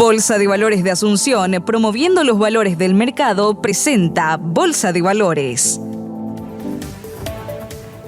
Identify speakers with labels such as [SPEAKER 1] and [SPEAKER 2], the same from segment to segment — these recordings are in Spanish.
[SPEAKER 1] Bolsa de Valores de Asunción, promoviendo los valores del mercado, presenta Bolsa de Valores.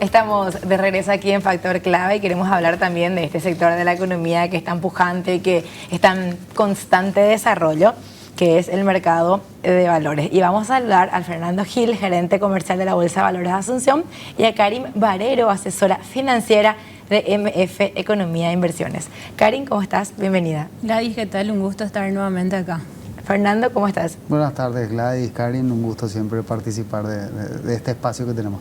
[SPEAKER 2] Estamos de regreso aquí en Factor Clave y queremos hablar también de este sector de la economía que está empujante y que está en constante desarrollo, que es el mercado de valores. Y vamos a saludar a Fernando Gil, gerente comercial de la Bolsa de Valores de Asunción, y a Karin Barrero, asesora financiera de MF Economía e Inversiones. Karin, ¿cómo estás? Bienvenida.
[SPEAKER 3] Gladys, ¿qué tal? Un gusto estar nuevamente acá.
[SPEAKER 2] Fernando, ¿cómo estás?
[SPEAKER 4] Buenas tardes, Gladys, Karin, un gusto siempre participar de este espacio que tenemos.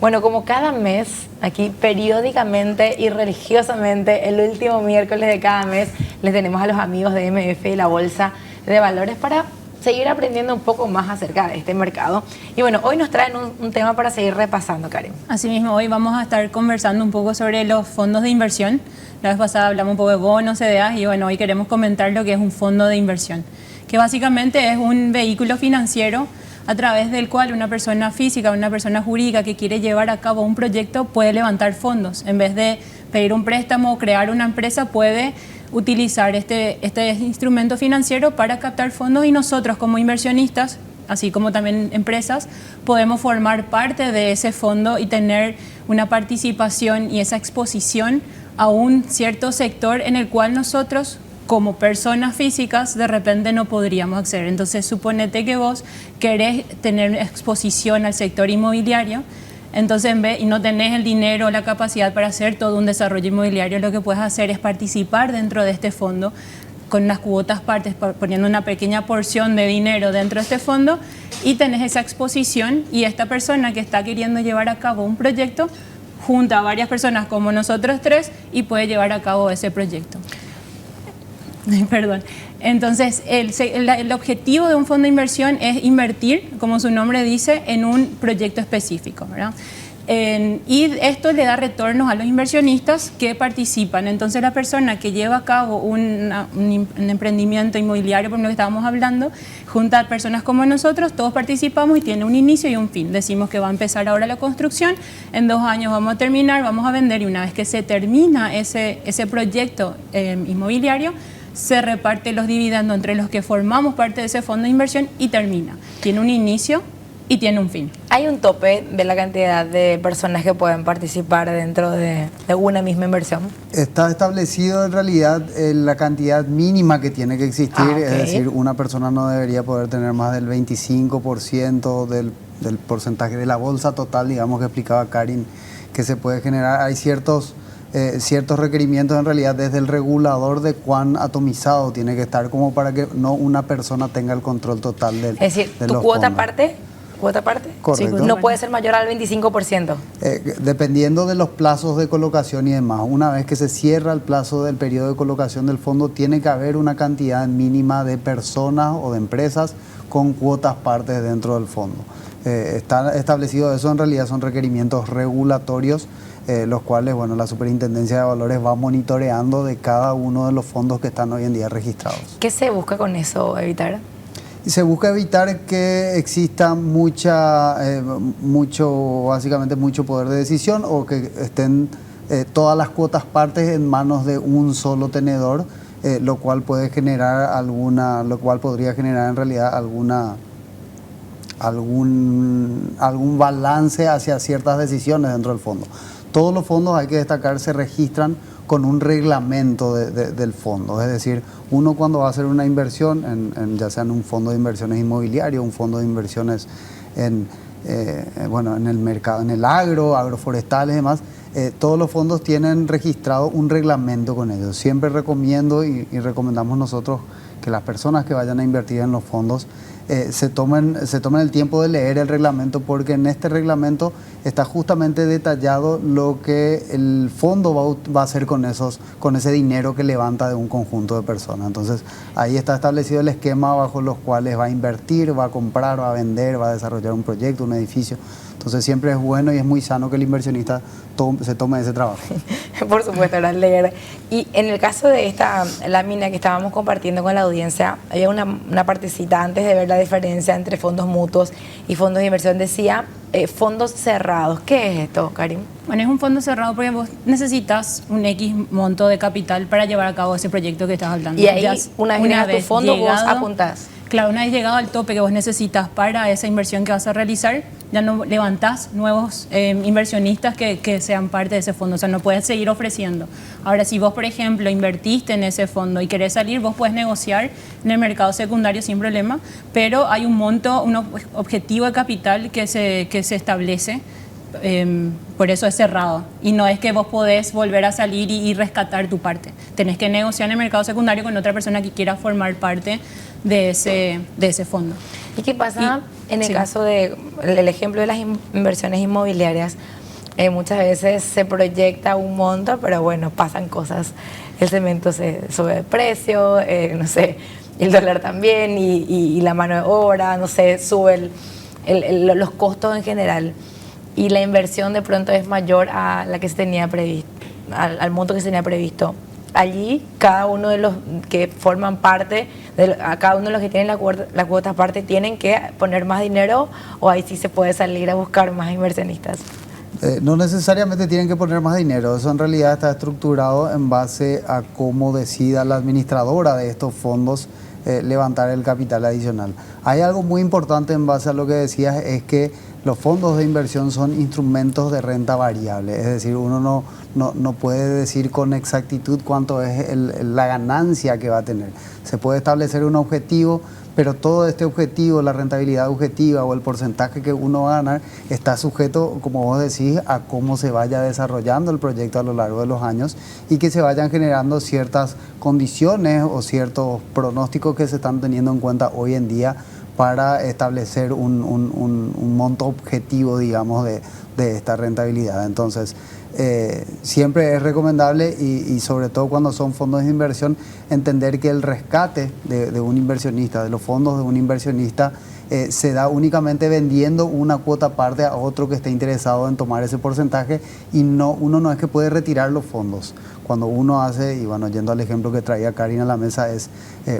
[SPEAKER 2] Bueno, como cada mes, aquí periódicamente y religiosamente, el último miércoles de cada mes, les tenemos a los amigos de MF y la Bolsa de Valores para seguir aprendiendo un poco más acerca de este mercado. Y bueno, hoy nos traen un tema para seguir repasando, Karin.
[SPEAKER 3] Asimismo, hoy vamos a estar conversando un poco sobre los fondos de inversión. La vez pasada hablamos un poco de bonos, CDAs, y bueno, hoy queremos comentar lo que es un fondo de inversión, que básicamente es un vehículo financiero a través del cual una persona física, una persona jurídica que quiere llevar a cabo un proyecto puede levantar fondos. En vez de pedir un préstamo o crear una empresa, puede utilizar este instrumento financiero para captar fondos, y nosotros como inversionistas, así como también empresas, podemos formar parte de ese fondo y tener una participación y esa exposición a un cierto sector en el cual nosotros como personas físicas de repente no podríamos acceder. Entonces, suponete que vos querés tener exposición al sector inmobiliario, entonces y no tenés el dinero o la capacidad para hacer todo un desarrollo inmobiliario, lo que puedes hacer es participar dentro de este fondo con unas cuotas partes, poniendo una pequeña porción de dinero dentro de este fondo, y tenés esa exposición, y esta persona que está queriendo llevar a cabo un proyecto junta a varias personas como nosotros tres y puede llevar a cabo ese proyecto. Perdón. Entonces, el objetivo de un fondo de inversión es invertir, como su nombre dice, en un proyecto específico, ¿verdad? Y esto le da retornos a los inversionistas que participan. Entonces, la persona que lleva a cabo un emprendimiento inmobiliario, por lo que estábamos hablando, junta a personas como nosotros, todos participamos y tiene un inicio y un fin. Decimos que va a empezar ahora la construcción, en 2 años vamos a terminar, vamos a vender, y una vez que se termina ese proyecto inmobiliario, se reparte los dividendos entre los que formamos parte de ese fondo de inversión y termina. Tiene un inicio y tiene un fin.
[SPEAKER 2] ¿Hay un tope de la cantidad de personas que pueden participar dentro de una misma inversión?
[SPEAKER 4] Está establecido en realidad la cantidad mínima que tiene que existir,
[SPEAKER 2] okay.
[SPEAKER 4] Es decir, una persona no debería poder tener más del 25% del porcentaje de la bolsa total, digamos, que explicaba Karin, que se puede generar. Hay ciertos requerimientos en realidad desde el regulador de cuán atomizado tiene que estar, como para que no una persona tenga el control total del.
[SPEAKER 2] Es decir, ¿tu cuota aparte? ¿Cuota aparte?
[SPEAKER 4] Correcto.
[SPEAKER 2] Sí, no puede ser mayor al 25%.
[SPEAKER 4] Dependiendo de los plazos de colocación y demás. Una vez que se cierra el plazo del periodo de colocación del fondo, tiene que haber una cantidad mínima de personas o de empresas con cuotas partes dentro del fondo. Está establecido eso, en realidad son requerimientos regulatorios, los cuales, bueno, la Superintendencia de Valores va monitoreando de cada uno de los fondos que están hoy en día registrados.
[SPEAKER 2] ¿Qué se busca con eso, evitar?
[SPEAKER 4] Se busca evitar que exista básicamente mucho poder de decisión, o que estén todas las cuotas partes en manos de un solo tenedor, lo cual podría generar en realidad algún balance hacia ciertas decisiones dentro del fondo. Todos los fondos, hay que destacar, se registran con un reglamento del fondo. Es decir, uno cuando va a hacer una inversión, ya sea en un fondo de inversiones inmobiliario, un fondo de inversiones en el mercado, en el agroforestales y demás, todos los fondos tienen registrado un reglamento con ellos. Siempre recomiendo y recomendamos nosotros que las personas que vayan a invertir en los fondos se tomen el tiempo de leer el reglamento, porque en este reglamento está justamente detallado lo que el fondo va a hacer con ese dinero que levanta de un conjunto de personas. Entonces, ahí está establecido el esquema bajo los cuales va a invertir, va a comprar, va a vender, va a desarrollar un proyecto, un edificio. Entonces siempre es bueno y es muy sano que el inversionista se tome ese trabajo.
[SPEAKER 2] Por supuesto, era leer. Y en el caso de esta lámina que estábamos compartiendo con la audiencia, había una partecita antes de ver la diferencia entre fondos mutuos y fondos de inversión. Decía fondos cerrados. ¿Qué es esto, Karim?
[SPEAKER 3] Bueno, es un fondo cerrado porque vos necesitas un X monto de capital para llevar a cabo ese proyecto que estás hablando.
[SPEAKER 2] Y ahí, una vez llegas a tu fondo, vos apuntás.
[SPEAKER 3] Claro, una vez llegado al tope que vos necesitas para esa inversión que vas a realizar, ya no levantás nuevos inversionistas que sean parte de ese fondo. O sea, no puedes seguir ofreciendo. Ahora, si vos, por ejemplo, invertiste en ese fondo y querés salir, vos puedes negociar en el mercado secundario sin problema, pero hay un monto, un objetivo de capital que se establece. Por eso es cerrado. Y no es que vos podés volver a salir y rescatar tu parte. Tenés que negociar en el mercado secundario con otra persona que quiera formar parte de ese fondo.
[SPEAKER 2] ¿Y qué pasa en el caso del ejemplo de las inversiones inmobiliarias? Muchas veces se proyecta un monto, pero bueno, pasan cosas. El cemento se sube de precio, no sé, el dólar también, y la mano de obra, no sé, sube los costos en general. Y la inversión de pronto es mayor a la que se tenía previsto, al monto que se tenía previsto. Allí, cada uno de los que forman parte, cada uno de los que tienen la cuota aparte, tienen que poner más dinero, o ahí sí se puede salir a buscar más inversionistas.
[SPEAKER 4] No necesariamente tienen que poner más dinero, eso en realidad está estructurado en base a cómo decida la administradora de estos fondos levantar el capital adicional. Hay algo muy importante en base a lo que decías, es que los fondos de inversión son instrumentos de renta variable, es decir, uno no puede decir con exactitud cuánto es la ganancia que va a tener. Se puede establecer un objetivo, pero todo este objetivo, la rentabilidad objetiva o el porcentaje que uno va a ganar, está sujeto, como vos decís, a cómo se vaya desarrollando el proyecto a lo largo de los años y que se vayan generando ciertas condiciones o ciertos pronósticos que se están teniendo en cuenta hoy en día para establecer un monto objetivo, digamos, de esta rentabilidad. Entonces, siempre es recomendable y sobre todo cuando son fondos de inversión, entender que el rescate de un inversionista, de los fondos de un inversionista, se da únicamente vendiendo una cuota aparte a otro que esté interesado en tomar ese porcentaje, y uno no es que puede retirar los fondos. Cuando uno hace, y bueno, yendo al ejemplo que traía Karin a la mesa,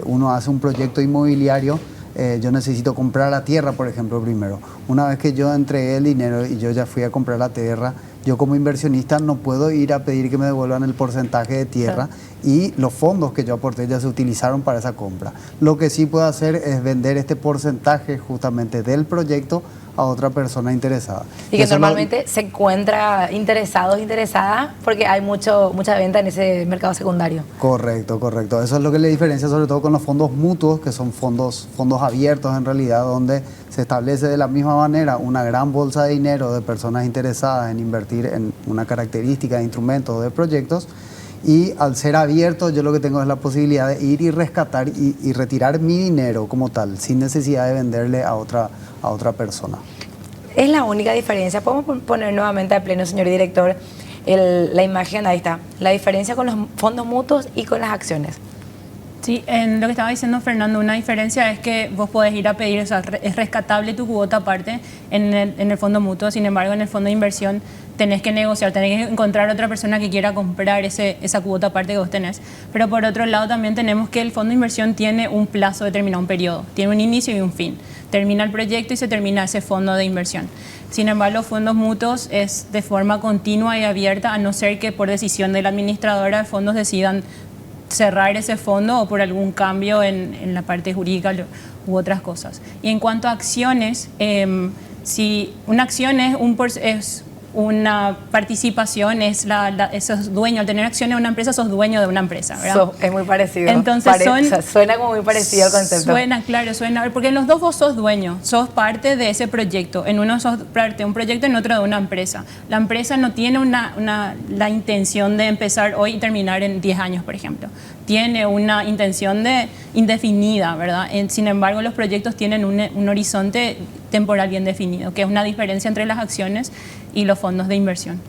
[SPEAKER 4] uno hace un proyecto inmobiliario. Yo necesito comprar la tierra, por ejemplo, primero. Una vez que yo entregué el dinero y yo ya fui a comprar la tierra, yo como inversionista no puedo ir a pedir que me devuelvan el porcentaje de tierra, y los fondos que yo aporté ya se utilizaron para esa compra. Lo que sí puedo hacer es vender este porcentaje justamente del proyecto a otra persona interesada.
[SPEAKER 2] Y que normalmente se encuentra interesadas, porque hay mucha venta en ese mercado secundario.
[SPEAKER 4] Correcto. Eso es lo que le diferencia sobre todo con los fondos mutuos, que son fondos abiertos en realidad, donde se establece de la misma manera una gran bolsa de dinero de personas interesadas en invertir en una característica de instrumentos o de proyectos. Y al ser abierto, yo lo que tengo es la posibilidad de ir y rescatar y retirar mi dinero como tal, sin necesidad de venderle a otra persona.
[SPEAKER 2] Es la única diferencia. Podemos poner nuevamente a pleno, señor director, la imagen, ahí está, la diferencia con los fondos mutuos y con las acciones.
[SPEAKER 3] Sí, en lo que estaba diciendo Fernando, una diferencia es que vos podés ir a pedir, o sea, es rescatable tu cuota aparte en el fondo mutuo. Sin embargo, en el fondo de inversión tenés que negociar, tenés que encontrar otra persona que quiera comprar esa cuota aparte que vos tenés. Pero por otro lado también tenemos que el fondo de inversión tiene un plazo determinado, un periodo, tiene un inicio y un fin. Termina el proyecto y se termina ese fondo de inversión. Sin embargo, los fondos mutuos es de forma continua y abierta, a no ser que por decisión de la administradora de fondos decidan cerrar ese fondo o por algún cambio en la parte jurídica u otras cosas. Y en cuanto a acciones, si una acción es una participación, sos dueño, al tener acciones en una empresa, sos dueño de una empresa, ¿verdad?
[SPEAKER 2] Es muy parecido.
[SPEAKER 3] Entonces
[SPEAKER 2] suena como muy parecido el concepto.
[SPEAKER 3] Suena, porque en los dos vos sos dueño, sos parte de ese proyecto. En uno sos parte de un proyecto, en otro de una empresa. La empresa no tiene la intención de empezar hoy y terminar en 10 años, por ejemplo. Tiene una intención indefinida, ¿verdad? Sin embargo, los proyectos tienen un horizonte temporal bien definido, que es una diferencia entre las acciones y los fondos de inversión.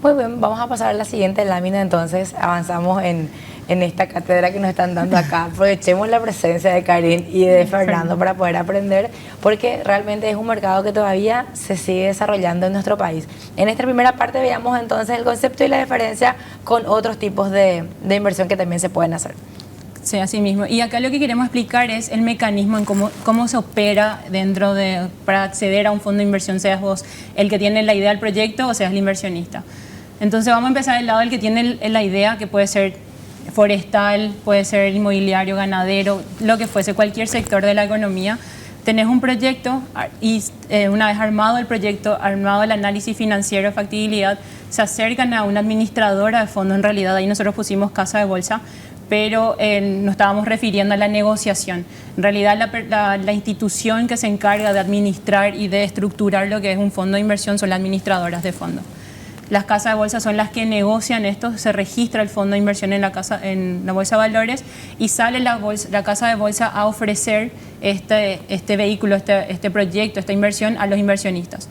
[SPEAKER 2] Muy bien, vamos a pasar a la siguiente lámina entonces. Avanzamos en en esta cátedra que nos están dando acá. Aprovechemos la presencia de Karin y de Fernando para poder aprender, porque realmente es un mercado que todavía se sigue desarrollando en nuestro país. En esta primera parte veamos entonces el concepto y la diferencia con otros tipos de inversión que también se pueden hacer.
[SPEAKER 3] Sí, así mismo. Y acá lo que queremos explicar es el mecanismo en cómo se opera para acceder a un fondo de inversión, seas vos el que tiene la idea del proyecto o seas el inversionista. Entonces vamos a empezar del lado del que tiene la idea, que puede ser forestal, puede ser inmobiliario, ganadero, lo que fuese, cualquier sector de la economía. Tenés un proyecto y una vez armado el proyecto, armado el análisis financiero de factibilidad, se acercan a una administradora de fondo. En realidad ahí nosotros pusimos casa de bolsa, pero nos estábamos refiriendo a la negociación. En realidad la institución que se encarga de administrar y de estructurar lo que es un fondo de inversión son las administradoras de fondo. Las casas de bolsa son las que negocian esto, se registra el fondo de inversión en la bolsa de valores y sale la casa de bolsa a ofrecer este vehículo, este proyecto, esta inversión a los inversionistas,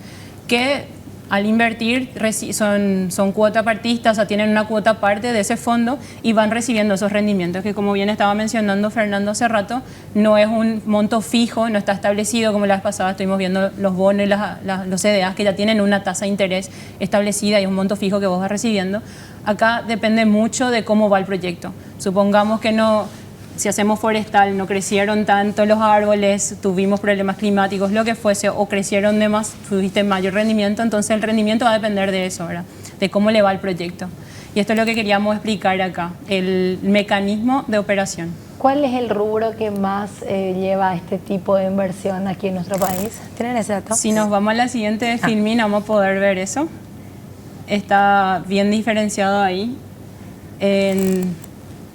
[SPEAKER 3] que al invertir son cuotapartistas, o sea, tienen una cuota aparte de ese fondo y van recibiendo esos rendimientos, que como bien estaba mencionando Fernando hace rato, no es un monto fijo, no está establecido como la vez pasada estuvimos viendo los bonos y los CDAs que ya tienen una tasa de interés establecida y un monto fijo que vos vas recibiendo. Acá depende mucho de cómo va el proyecto. Supongamos que si hacemos forestal, no crecieron tanto los árboles, tuvimos problemas climáticos, lo que fuese, o crecieron de más, tuviste mayor rendimiento, entonces el rendimiento va a depender de eso, ¿verdad? De cómo le va el proyecto. Y esto es lo que queríamos explicar acá, el mecanismo de operación.
[SPEAKER 2] ¿Cuál es el rubro que más lleva este tipo de inversión aquí en nuestro país? ¿Tienen ese dato?
[SPEAKER 3] Si nos vamos a la siguiente filmina, vamos a poder ver eso. Está bien diferenciado ahí.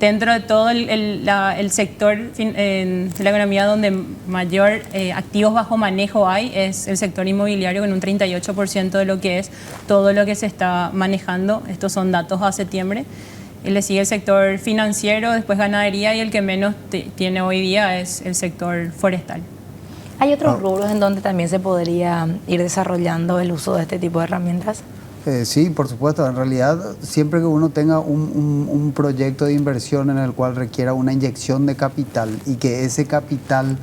[SPEAKER 3] Dentro de todo el sector de la economía donde mayor activos bajo manejo hay es el sector inmobiliario, con un 38% de lo que es todo lo que se está manejando. Estos son datos a septiembre. Le sigue el sector financiero, después ganadería, y el que menos tiene hoy día es el sector forestal.
[SPEAKER 2] ¿Hay otros rubros en donde también se podría ir desarrollando el uso de este tipo de herramientas?
[SPEAKER 4] Sí, por supuesto. En realidad, siempre que uno tenga un proyecto de inversión en el cual requiera una inyección de capital y que ese capital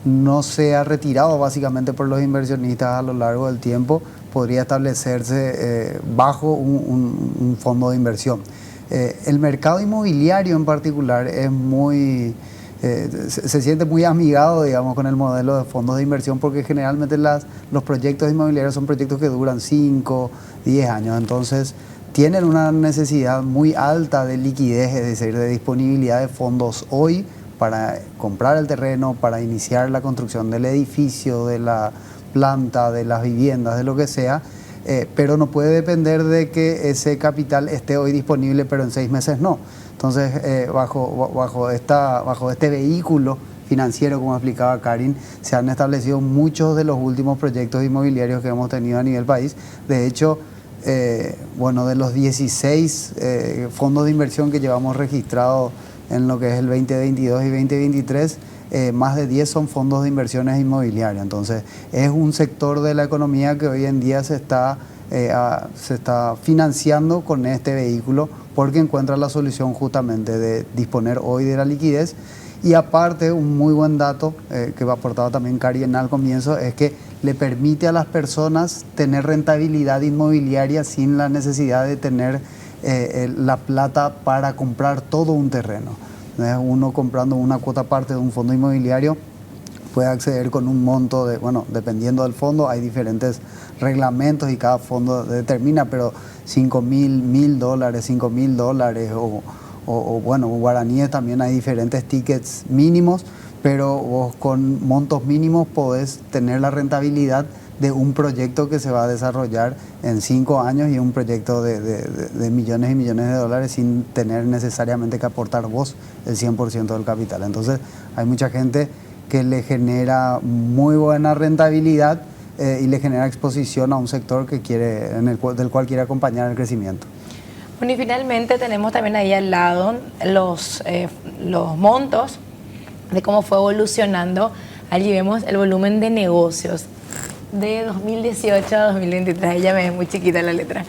[SPEAKER 4] no sea retirado básicamente por los inversionistas a lo largo del tiempo, podría establecerse bajo un fondo de inversión. El mercado inmobiliario en particular es se siente muy amigado, digamos, con el modelo de fondos de inversión, porque generalmente los proyectos inmobiliarios son proyectos que duran 5, 10 años, entonces tienen una necesidad muy alta de liquidez, es decir, de disponibilidad de fondos hoy para comprar el terreno, para iniciar la construcción del edificio, de la planta, de las viviendas, de lo que sea, pero no puede depender de que ese capital esté hoy disponible, pero en 6 meses no. Entonces, bajo este vehículo financiero, como explicaba Karin, se han establecido muchos de los últimos proyectos inmobiliarios que hemos tenido a nivel país. De hecho, de los 16 fondos de inversión que llevamos registrados en lo que es el 2022 y 2023, más de 10 son fondos de inversiones inmobiliarias. Entonces, es un sector de la economía que hoy en día se está financiando con este vehículo, porque encuentra la solución justamente de disponer hoy de la liquidez. Y aparte, un muy buen dato que va aportado también Karin al comienzo, es que le permite a las personas tener rentabilidad inmobiliaria sin la necesidad de tener la plata para comprar todo un terreno. Uno comprando una cuota parte de un fondo inmobiliario puede acceder con un monto dependiendo del fondo, hay diferentes reglamentos y cada fondo determina, pero $5,000, $1,000, $5,000 o guaraníes también hay diferentes tickets mínimos, pero vos con montos mínimos podés tener la rentabilidad de un proyecto que se va a desarrollar en 5 años y un proyecto de millones y millones de dólares sin tener necesariamente que aportar vos el 100% del capital. Entonces hay mucha gente que le genera muy buena rentabilidad y le genera exposición a un sector que del cual quiere acompañar el crecimiento.
[SPEAKER 2] Bueno, y finalmente tenemos también ahí al lado los montos de cómo fue evolucionando. Allí vemos el volumen de negocios de 2018 a 2023. Ella me es muy chiquita la letra.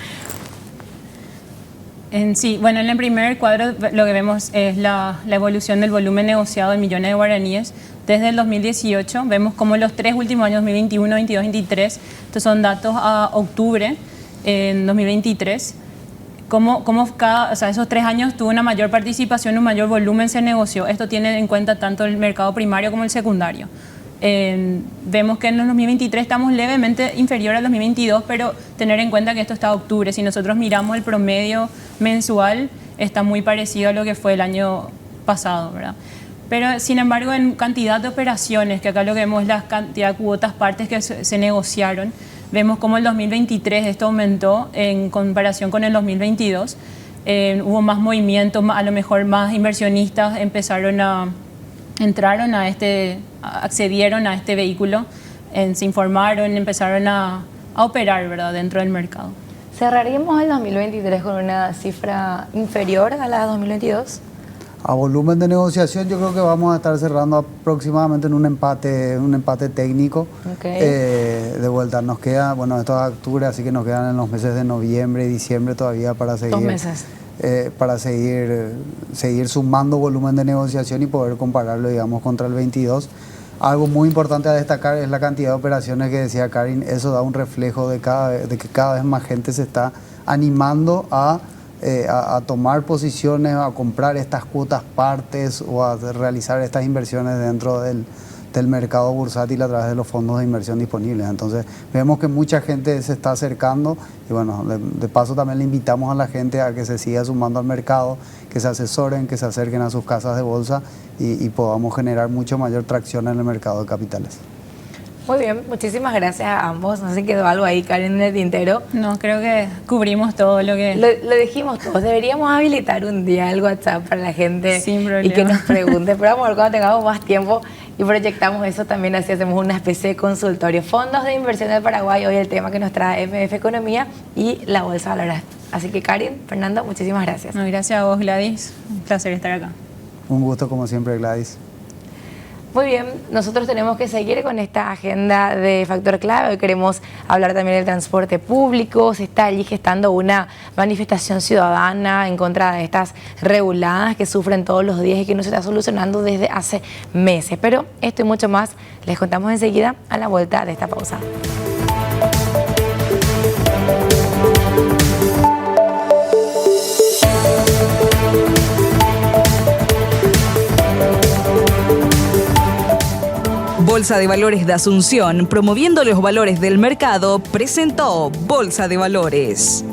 [SPEAKER 3] Sí, bueno, en el primer cuadro lo que vemos es la evolución del volumen negociado en millones de guaraníes. Desde el 2018 vemos como los 3 últimos años, 2021, 22, 23, estos son datos a octubre en 2023, como esos 3 años tuvo una mayor participación, un mayor volumen se negoció. Esto tiene en cuenta tanto el mercado primario como el secundario. Vemos que en el 2023 estamos levemente inferior al 2022, pero tener en cuenta que esto está a octubre. Si nosotros miramos el promedio mensual, está muy parecido a lo que fue el año pasado, ¿verdad? Pero, sin embargo, en cantidad de operaciones, que acá lo que vemos es la cantidad de cuotas partes que se negociaron, vemos como el 2023 esto aumentó en comparación con el 2022. Hubo más movimiento, a lo mejor más inversionistas accedieron a este vehículo, se informaron, empezaron a operar, ¿verdad?, dentro del mercado.
[SPEAKER 2] ¿Cerraríamos el 2023 con una cifra inferior a la de 2022?
[SPEAKER 4] A volumen de negociación yo creo que vamos a estar cerrando aproximadamente en un empate técnico.
[SPEAKER 2] Okay.
[SPEAKER 4] De vuelta, nos queda, bueno, esto es octubre, así que nos quedan en los meses de noviembre y diciembre todavía para seguir.
[SPEAKER 2] 2 meses.
[SPEAKER 4] Para seguir sumando volumen de negociación y poder compararlo, digamos, contra el 22. Algo muy importante a destacar es la cantidad de operaciones que decía Karin. Eso da un reflejo de que cada vez más gente se está animando a tomar posiciones, a comprar estas cuotas partes o a realizar estas inversiones dentro del mercado bursátil a través de los fondos de inversión disponibles. Entonces vemos que mucha gente se está acercando y bueno, de paso también le invitamos a la gente a que se siga sumando al mercado, que se asesoren, que se acerquen a sus casas de bolsa y podamos generar mucho mayor tracción en el mercado de capitales.
[SPEAKER 2] Muy bien, muchísimas gracias a ambos. No sé si quedó algo ahí, Karen, en el tintero.
[SPEAKER 3] No, creo que cubrimos todo lo que...
[SPEAKER 2] Lo dijimos todos. Deberíamos habilitar un día el WhatsApp para la gente
[SPEAKER 3] Sin problema.
[SPEAKER 2] Y que nos pregunte. Pero vamos a ver cuando tengamos más tiempo y proyectamos eso también, así hacemos una especie de consultorio. Fondos de inversión del Paraguay, hoy el tema que nos trae MF Economía y la Bolsa de Valores. Así que Karen, Fernando, muchísimas gracias.
[SPEAKER 3] No, gracias a vos, Gladys. Un placer estar acá.
[SPEAKER 4] Un gusto como siempre, Gladys.
[SPEAKER 2] Muy bien, nosotros tenemos que seguir con esta agenda de Factor Clave. Hoy queremos hablar también del transporte público. Se está allí gestando una manifestación ciudadana en contra de estas reguladas que sufren todos los días y que no se está solucionando desde hace meses. Pero esto y mucho más les contamos enseguida a la vuelta de esta pausa.
[SPEAKER 1] Bolsa de Valores de Asunción, promoviendo los valores del mercado, presentó Bolsa de Valores.